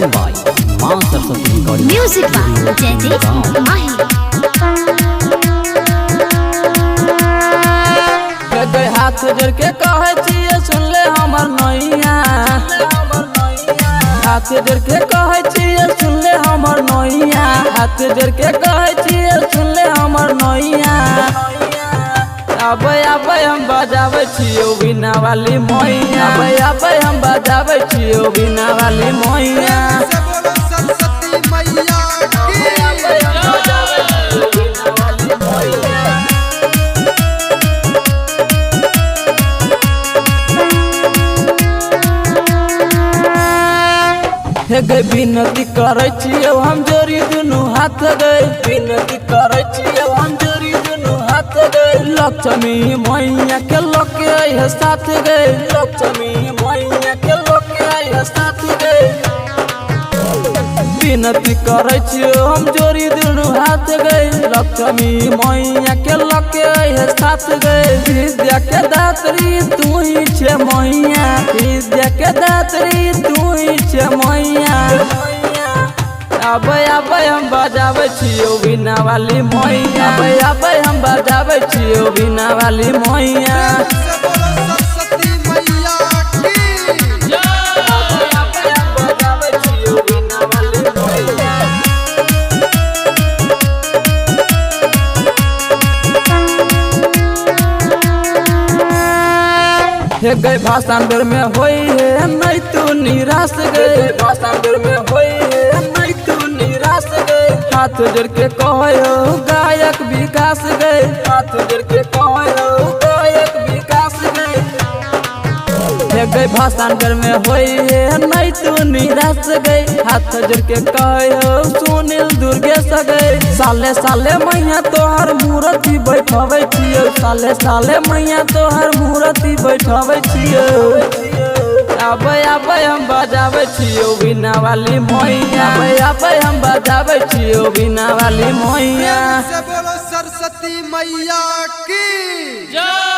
Recording by Maa Saraswati recording music by Jaydeep Mahi. हाथ जोड़ के कहे छिए सुन ले हमर नैया, हाथ जोड़ के कहे छिए सुन ले हमर नैया, हाथ जोड़ के कहे छिए सुन ले हमर नैया। आबे आबे हम बजावे छियो बिना वाली मैया, आबे आबे हम बजावे छियो बिना वाली मैया। सरस्वती मैया गे विनती करे छियो हम जोड़ी दुनू हाथ गए, विनती करे छियो हम जोड़ी दुनू हाथ गए। लक्ष्मी मैया के लोके है साथ गए, लक्ष्मी मैया के लोके है साथ गए। विनती करे छियो हम जोड़ी दुनू हाथ गए, लक्ष्मी मैया के लोके है साथ गए। विद्या के दात्री तू ही छे मैया, विद्या के दात्री तू ही छे मैया। आबे आबे हम बजावे छियो बिना वाली मैया, आबे आबे हम बजावे छियो बिना वाली मैया। सरस्वती मैया की आबे आबे हम बजावे छियो बिना वाली मैया। हे गए भाषण बेर में होई है नहीं तू निराश गए, भाषण बेर में होई है नहीं तू निराश गए। हाथ जोड़ के कहे हो गायक विकास गए, हाथ जोड़ के कहे हो गायक विकास गए। हे गए भाषण बेर में होई है नहीं तू निराश गए, हाथ जोड़ के कहे हो सुनील दुर्गेश गए। साले साले मैया तोहर मूर्ति बैठवे छियो, साले साले मैया तोहर मूर्ति बैठवे छियो। आबे आबे हम बजावे छियो बिना वाली मैया, आबे आबे हम बजावे छियो बिना वाली मैया। से बोलो सरस्वती मैया की जय।